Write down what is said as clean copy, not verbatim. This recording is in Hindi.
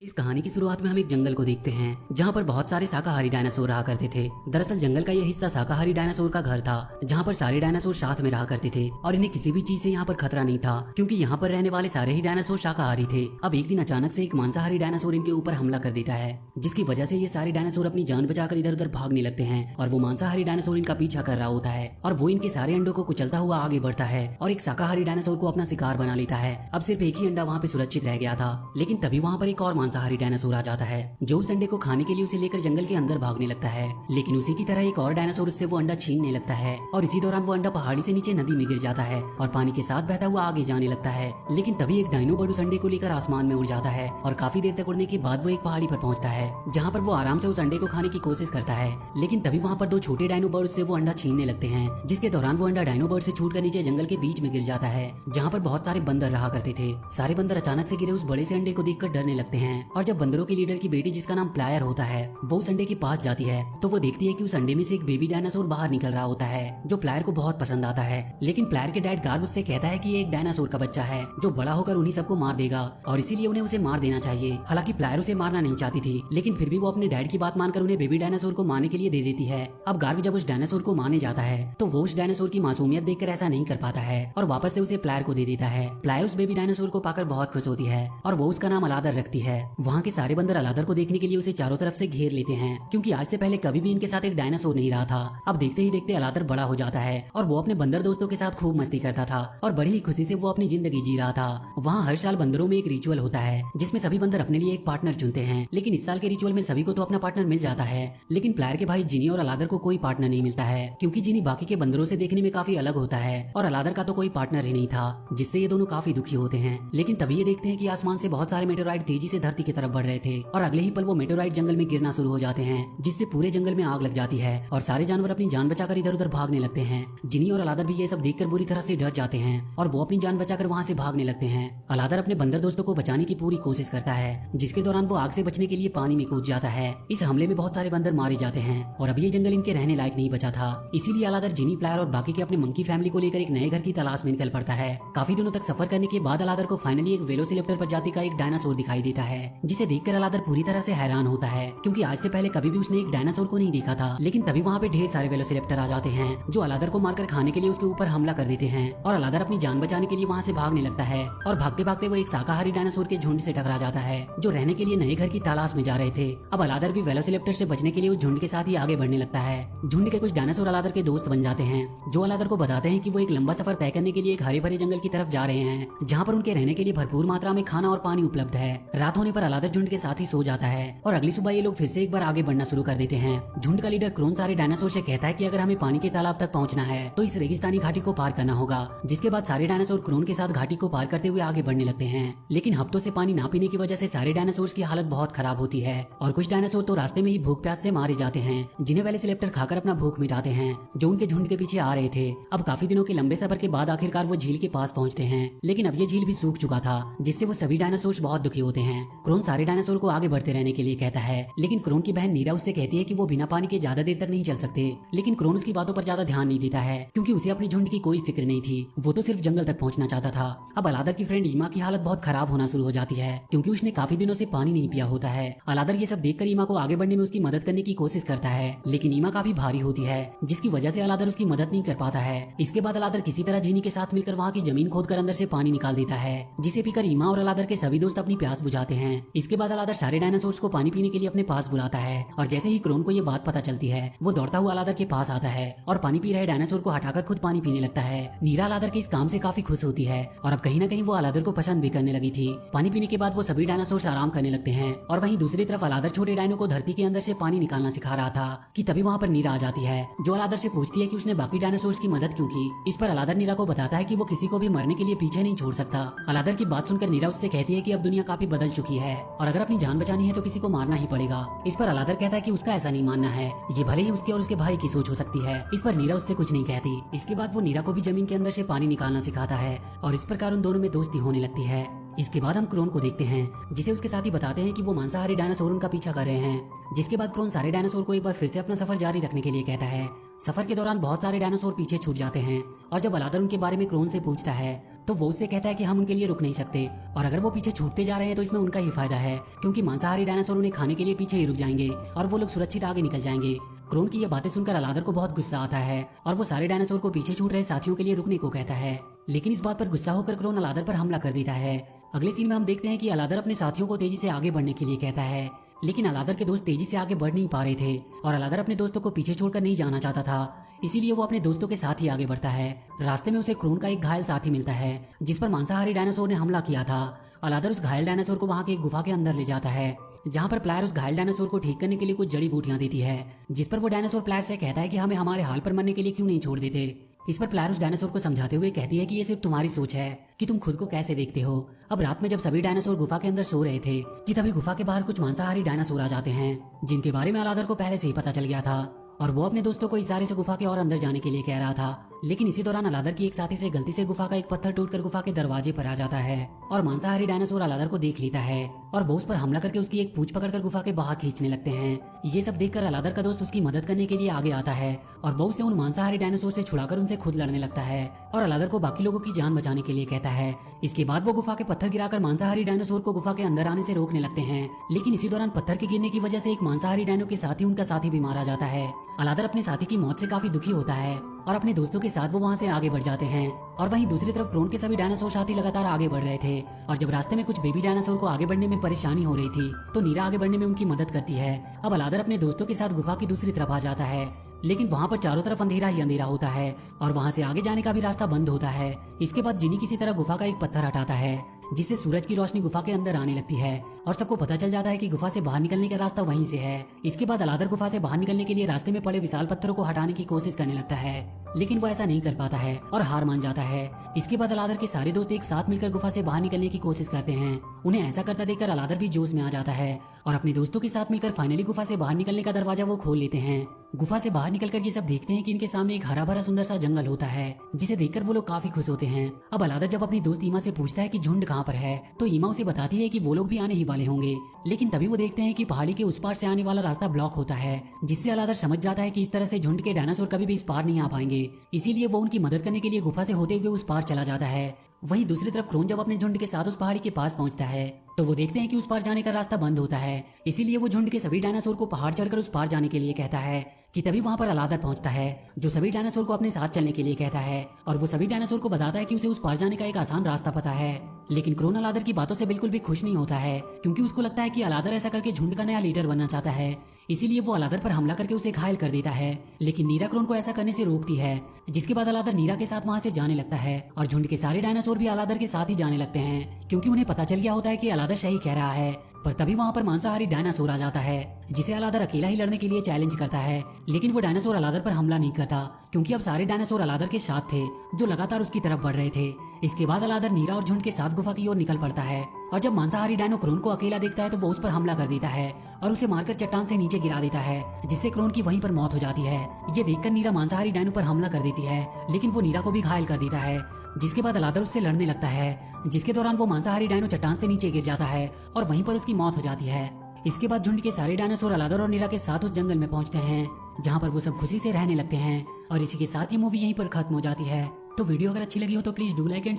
इस कहानी की शुरुआत में हम एक जंगल को देखते हैं जहाँ पर बहुत सारे शाकाहारी डायनासोर रहा करते थे। दरअसल जंगल का यह हिस्सा शाकाहारी डायनासोर का घर था, जहाँ पर सारे डायनासोर साथ में रहा करते थे और इन्हें किसी भी चीज से यहाँ पर खतरा नहीं था, क्योंकि यहाँ पर रहने वाले सारे ही डायनासोर शाकाहारी थे। अब एक दिन अचानक से एक मांसाहारी डायनासोर इनके ऊपर हमला कर देता है, जिसकी वजह से ये सारे डायनासोर अपनी जान बचाकर इधर उधर भागने लगते हैं और वो मांसाहारी डायनासोर इनका पीछा कर रहा होता है और वो इनके सारे अंडों को कुचलता हुआ आगे बढ़ता है और एक शाकाहारी डायनासोर को अपना शिकार बना लेता है। अब सिर्फ एक ही अंडा वहाँ पे सुरक्षित रह गया था, लेकिन तभी वहाँ पर एक और मांसाहारी डायनासोर जाता है जो उस अंडे को खाने के लिए उसे लेकर जंगल के अंदर भागने लगता है। लेकिन उसी की तरह एक और डायनासोर उससे वो अंडा छीनने लगता है और इसी दौरान वो अंडा पहाड़ी से नीचे नदी में गिर जाता है और पानी के साथ बहता हुआ आगे जाने लगता है। लेकिन तभी एक डायनो बर्ड उस अंडे को लेकर आसमान में उड़ जाता है और काफी देर तक उड़ने के बाद वो एक पहाड़ी पर पहुंचता है, जहाँ पर वो आराम से उस अंडे को खाने की कोशिश करता है। लेकिन तभी वहाँ पर दो छोटे डायनो बर्ड से वो अंडा छीनने लगते हैं, जिसके दौरान वो अंडा डायनो बर्ड से छूटकर नीचे जंगल के बीच में गिर जाता है, जहाँ पर बहुत सारे बंदर रहा करते थे। सारे बंदर अचानक से गिरे उस बड़े से अंडे को देखकर डरने लगते हैं और जब बंदरों के लीडर की बेटी जिसका नाम प्लायर होता है वो उस अंडे के पास जाती है तो वो देखती है कि उस अंडे में से एक बेबी डायनासोर बाहर निकल रहा होता है, जो प्लायर को बहुत पसंद आता है। लेकिन प्लायर के डैड गार्ब उससे कहता है कि ये एक डायनासोर का बच्चा है जो बड़ा होकर उन्हीं सबको मार देगा और इसीलिए उन्हें उसे मार देना चाहिए। हालांकि प्लायर उसे मारना नहीं चाहती थी, लेकिन फिर भी वो अपने डैड की बात मानकर उन्हें बेबी डायनासोर को मारने के लिए दे देती है। अब गार्ब जब उस डायनासोर को मारने जाता है तो वो उस डायनासोर की मासूमियत देखकर ऐसा नहीं कर पाता है और वापस से उसे प्लायर को दे देता है। प्लायर उस बेबी डायनासोर को पाकर बहुत खुश होती है और वो उसका नाम अलादर रखती है। वहाँ के सारे बंदर अलादर को देखने के लिए उसे चारों तरफ से घेर लेते हैं, क्योंकि आज से पहले कभी भी इनके साथ एक डायनासोर नहीं रहा था। अब देखते ही देखते अलादर बड़ा हो जाता है और वो अपने बंदर दोस्तों के साथ खूब मस्ती करता था और बड़ी ही खुशी से वो अपनी जिंदगी जी रहा था। वहाँ हर साल बंदरों में एक रिचुअल होता है जिसमें सभी बंदर अपने लिए एक पार्टनर चुनते हैं, लेकिन इस साल के रिचुअल में सभी को तो अपना पार्टनर मिल जाता है, लेकिन प्लायर के भाई जिनी और अलादर को कोई पार्टनर नहीं मिलता है, क्योंकि जिनी बाकी के बंदरों से देखने में काफी अलग होता है और अलादर का तो कोई पार्टनर ही नहीं था, जिससे ये दोनों काफी दुखी होते हैं। लेकिन तभी ये देखते हैं कि आसमान से बहुत सारे मेटेओराइट तेजी से धरती की तरफ बढ़ रहे थे और अगले ही पल वो मेटेओराइट जंगल में गिरना शुरू हो जाते हैं, जिससे पूरे जंगल में आग लग जाती है और सारे जानवर अपनी जान बचाकर इधर उधर भागने लगते हैं। जिनी और अलादर भी ये सब देखकर बुरी तरह से डर जाते हैं और वो अपनी जान बचाकर वहाँ से भागने लगते हैं। अलादर अपने बंदर दोस्तों को बचाने की पूरी कोशिश करता है, जिसके दौरान वो आग से बचने के लिए पानी में कूद जाता है। इस हमले में बहुत सारे बंदर मारे जाते हैं और अब ये जंगल इनके रहने लायक नहीं बचा था, इसीलिए अलादर जिनी, प्लायर और बाकी के अपने मंकी फैमिली को लेकर एक नए घर की तलाश में निकल पड़ता है। काफी दिनों तक सफर करने के बाद अलादर को फाइनली एक वेलोसिरेप्टर प्रजाति का एक डायनासोर दिखाई देता है, जिसे देखकर अलादर पूरी तरह से हैरान होता है, क्योंकि आज से पहले कभी भी उसने एक डायनासोर को नहीं देखा था। लेकिन तभी वहाँ पे ढेर सारे वेलोसिरेप्टर आ जाते हैं जो अलादर को मारकर खाने के लिए उसके ऊपर हमला कर देते हैं और अलादर अपनी जान बचाने के लिए वहाँ से भागने लगता है और भागते भागते वो एक शाकाहारी डायनासोर के झुंड से टकरा जाता है जो रहने के लिए नए घर की तलाश में जा रहे थे। अब अलादर भी वेलोसिरेप्टर से बचने के लिए उस झुंड के साथ ही आगे बढ़ने लगता है। झुंड के कुछ डायनासोर अलादर के दोस्त बन जाते हैं, जो अलादर को बताते हैं कि वो एक लंबा सफर तय करने के लिए एक हरे भरे जंगल की तरफ जा रहे हैं, जहाँ पर उनके रहने के लिए भरपूर मात्रा में खाना और पानी उपलब्ध है। रात होने पर अलादर झुंड के साथ ही सो जाता है और अगली सुबह ये लोग फिर से एक बार आगे बढ़ना शुरू कर देते हैं। झुंड का लीडर क्रोन सारे डायनासोर से कहता है कि अगर हमें पानी के तालाब तक पहुंचना है तो इस रेगिस्तानी घाटी को पार करना होगा, जिसके बाद सारे डायनासोर क्रोन के साथ घाटी को पार करते हुए आगे बढ़ने लगते हैं। लेकिन हफ्तों से पानी ना पीने की वजह से सारे डायनासोर की हालत बहुत खराब होती है और कुछ डायनासोर तो रास्ते में ही भूख प्यास से मारे जाते हैं, जिन्हें वेलोसिरेप्टर खाकर अपना भूख मिटाते हैं, जो उनके झुंड के पीछे आ रहे थे। अब काफी दिनों के लंबे सफर के बाद आखिरकार वो झील के पास पहुंचते हैं, लेकिन अब ये झील भी सूख चुका था, जिससे वो सभी डायनासोर बहुत दुखी होते हैं। क्रोन सारे डायनासोर को आगे बढ़ते रहने के लिए कहता है, लेकिन क्रोन की बहन नीरा उससे कहती है कि वो बिना पानी के ज्यादा देर तक नहीं चल सकते। लेकिन क्रोन उसकी बातों पर ज्यादा ध्यान नहीं देता है, क्योंकि उसे अपनी झुंड की कोई फिक्र नहीं थी, वो तो सिर्फ जंगल तक पहुंचना चाहता था। अब अलादर की फ्रेंड ईमा की हालत बहुत खराब होना शुरू हो जाती है, क्योंकि उसने काफी दिनों से पानी नहीं पिया होता है। अलादर ये सब देखकर ईमा को आगे बढ़ने में उसकी मदद करने की कोशिश करता है, लेकिन ईमा काफी भारी होती है, जिसकी वजह से अलादर उसकी मदद नहीं कर पाता है। इसके बाद अलादर किसी तरह जिनी के साथ मिलकर वहाँ की जमीन खोदकर अंदर से पानी निकाल देता है, जिसे पीकर ईमा और अलादर के सभी दोस्त अपनी प्यास बुझाते हैं। इसके बाद अलादर सारे डायनासोर्स को पानी पीने के लिए अपने पास बुलाता है और जैसे ही क्रोन को ये बात पता चलती है वो दौड़ता हुआ अलादर के पास आता है और पानी पी रहे डायनासोर को हटाकर खुद पानी पीने लगता है। नीरा अलादर के इस काम से काफी खुश होती है और अब कहीं ना कहीं वो अलादर को पसंद भी करने लगी थी। पानी पीने के बाद वो सभी डायनासोर आराम करने लगते हैं और वहीं दूसरी तरफ अलादर छोटे डायनो को धरती के अंदर से पानी निकालना सिखा रहा था कि तभी वहाँ पर नीरा आ जाती है, जो अलादर से पूछती है कि उसने बाकी डायनासोर्स की मदद क्यों की। इस पर अलादर नीरा को बताता है कि वो किसी को भी मरने के लिए पीछे नहीं छोड़ सकता। अलादर की बात सुनकर नीरा उससे कहती है कि अब दुनिया काफी बदल चुकी है और अगर अपनी जान बचानी है तो किसी को मारना ही पड़ेगा। इस पर अलादर कहता है कि उसका ऐसा नहीं मानना है, ये भले ही उसके और उसके भाई की सोच हो सकती है। इस पर नीरा उससे कुछ नहीं कहती। इसके बाद वो नीरा को भी जमीन के अंदर से पानी निकालना सिखाता है और इस प्रकार उन दोनों में दोस्ती होने लगती है। इसके बाद हम क्रोन को देखते हैं, जिसे उसके साथी बताते हैं कि वो मांसाहारी डायनासोर उनका पीछा कर रहे हैं। जिसके बाद क्रोन सारे डायनासोर को एक बार फिर से अपना सफर जारी रखने के लिए कहता है। सफर के दौरान बहुत सारे डायनासोर पीछे छूट जाते हैं और जब अलादर उनके बारे में क्रोन से पूछता है तो वो उससे कहता है कि हम उनके लिए रुक नहीं सकते और अगर वो पीछे छूटते जा रहे हैं तो इसमें उनका ही फायदा है, क्योंकि मांसाहारी डायनासोर उन्हें खाने के लिए पीछे ही रुक जाएंगे और वो लोग सुरक्षित आगे निकल जाएंगे। क्रोन की ये बातें सुनकर अलादर को बहुत गुस्सा आता है और वो सारे डायनासोर को पीछे छूट रहे साथियों के लिए रुकने को कहता है। लेकिन इस बात पर गुस्सा होकर क्रोन अलादर पर हमला कर देता है। अगले सीन में हम देखते हैं कि अलादर अपने साथियों को तेजी से आगे बढ़ने के लिए कहता है, लेकिन अलादर के दोस्त तेजी से आगे बढ़ नहीं पा रहे थे और अलादर अपने दोस्तों को पीछे छोड़कर नहीं जाना चाहता था, इसीलिए वो अपने दोस्तों के साथ ही आगे बढ़ता है। रास्ते में उसे क्रोन का एक घायल साथी मिलता है जिस पर मांसाहारी डायनासोर ने हमला किया था। अलादर उस घायल डायनासोर को वहाँ की एक गुफा के अंदर ले जाता है, जहाँ पर प्लायर उस घायल डायनासोर को ठीक करने के लिए कुछ जड़ी बूटियां देती है, जिस पर वो डायनासोर प्लायर से कहता है कि हमें हमारे हाल पर मरने के लिए क्यों नहीं छोड़ देते। इस पर प्लायर उस डायनासोर को समझाते हुए कहती है कि ये सिर्फ तुम्हारी सोच है कि तुम खुद को कैसे देखते हो। अब रात में जब सभी डायनासोर गुफा के अंदर सो रहे थे कि तभी गुफा के बाहर कुछ मांसाहारी डायनासोर आ जाते हैं, जिनके बारे में अलादर को पहले से ही पता चल गया था और वो अपने दोस्तों को इशारे से गुफा के और अंदर जाने के लिए कह रहा था। लेकिन इसी दौरान अलादर की एक साथी से गलती से गुफा का एक पत्थर टूटकर गुफा के दरवाजे पर आ जाता है और मांसाहारी डायनासोर अलादर को देख लेता है और वो उस पर हमला करके उसकी एक पूंछ पकड़कर गुफा के बाहर खींचने लगते हैं। ये सब देखकर अलादर का दोस्त उसकी मदद करने के लिए आगे आता है और वो उसे उन मांसाहारी डायनासोर से छुड़ाकर उनसे खुद लड़ने लगता है और अलादर को बाकी लोगों की जान बचाने के लिए कहता है। इसके बाद वो गुफा के पत्थर गिराकर मांसाहारी डायनासोर को गुफा के अंदर आने से रोकने लगते हैं, लेकिन इसी दौरान पत्थर के गिरने की वजह से एक मांसाहारी डायनो के साथ ही उनका साथी भी मारा जाता है। अलादर अपने साथी की मौत से काफी दुखी होता है और अपने दोस्तों के साथ वो वहाँ से आगे बढ़ जाते हैं और वहीं दूसरी तरफ क्रोन के सभी डायनासोर साथी लगातार आगे बढ़ रहे थे और जब रास्ते में कुछ बेबी डायनासोर को आगे बढ़ने में परेशानी हो रही थी तो नीरा आगे बढ़ने में उनकी मदद करती है। अब अलादर अपने दोस्तों के साथ गुफा की दूसरी तरफ आ जाता है, लेकिन वहाँ पर चारों तरफ अंधेरा ही अंधेरा होता है और वहाँ से आगे जाने का भी रास्ता बंद होता है। इसके बाद जिनी किसी तरह गुफा का एक पत्थर हटाता है, जिससे सूरज की रोशनी गुफा के अंदर आने लगती है और सबको पता चल जाता है कि गुफा से बाहर निकलने का रास्ता वहीं से है। इसके बाद अलादर गुफा से बाहर निकलने के लिए रास्ते में पड़े विशाल पत्थरों को हटाने की कोशिश करने लगता है, लेकिन वो ऐसा नहीं कर पाता है और हार मान जाता है। इसके बाद अलादर के सारे दोस्त एक साथ मिलकर गुफा से बाहर निकलने की कोशिश करते हैं। उन्हें ऐसा करता देखकर अलादर भी जोश में आ जाता है और अपने दोस्तों के साथ मिलकर फाइनली गुफा से बाहर निकलने का दरवाजा वो खोल लेते हैं। गुफा से बाहर निकलकर ये सब देखते हैं कि इनके सामने एक हरा भरा सुंदर सा जंगल होता है, जिसे देखकर वो लोग काफी खुश होते हैं। अब अलादर जब अपनी दोस्त ईमा से पूछता है कि झुंड कहाँ पर है तो ईमा उसे बताती है कि वो लोग भी आने ही वाले होंगे, लेकिन तभी वो देखते हैं कि पहाड़ी के उस पार से आने वाला रास्ता ब्लॉक होता है, जिससे अलादर समझ जाता है कि इस तरह से झुंड के डायनासोर कभी भी इस पार नहीं आ पाएंगे। इसीलिए वो उनकी मदद करने के लिए गुफा से होते हुए उस पार चला जाता है। वहीं दूसरी तरफ क्रोन जब अपने झुंड के साथ उस पहाड़ी के पास पहुंचता है तो वो देखते हैं कि उस पार जाने का रास्ता बंद होता है, इसीलिए वो झुंड के सभी डायनासोर को पहाड़ चढ़कर उस पार जाने के लिए कहता है कि तभी वहाँ पर अलादर पहुंचता है, जो सभी डायनासोर को अपने साथ चलने के लिए कहता है और वो सभी डायनासोर को बताता है कि उसे उस पार जाने का एक आसान रास्ता पता है। लेकिन क्रोन अलादर की बातों से बिल्कुल भी खुश नहीं होता है, क्योंकि उसको लगता है कि अलादर ऐसा करके झुंड का नया लीडर बनना चाहता है, इसीलिए वो अलादर पर हमला करके उसे घायल कर देता है। लेकिन नीरा क्रोन को ऐसा करने से रोकती है, जिसके बाद अलादर नीरा के साथ वहाँ से जाने लगता है और झुंड के सारे डायनासोर भी अलादर के साथ ही जाने लगते हैं, क्योंकि उन्हें पता चल गया होता है कि अलादर सही कह रहा है। पर तभी वहाँ पर मांसाहारी डायनासोर आ जाता है, जिसे अलादर अकेला ही लड़ने के लिए चैलेंज करता है, लेकिन वो डायनासोर अलादर पर हमला नहीं करता, क्योंकि अब सारे डायनासोर अलादर के साथ थे जो लगातार उसकी तरफ बढ़ रहे थे। इसके बाद अलादर नीरा और झुंड के साथ गुफा की ओर निकल पड़ता है और जब मांसाहारी डायनो क्रोन को अकेला देखता है तो वो उस पर हमला कर देता है और उसे मारकर चट्टान से नीचे गिरा देता है, जिससे क्रोन की वहीं पर मौत हो जाती है। ये देखकर नीरा मांसाहारी डायनो पर हमला कर देती है, लेकिन वो नीरा को भी घायल कर देता है। जिसके बाद अलादर उससे लड़ने लगता है, जिसके दौरान वो मांसाहारी डायनो चट्टान से नीचे गिर जाता है और वहीं पर उसकी मौत हो जाती है। इसके बाद झुंड के सारे डायनासोर अलादर और नीरा के साथ उस जंगल में पहुंचते हैं, जहां पर वो सब खुशी से रहने लगते हैं और इसी के साथ ये मूवी यहीं पर खत्म हो जाती है। तो वीडियो अगर अच्छी लगी हो तो प्लीज डू लाइक एंड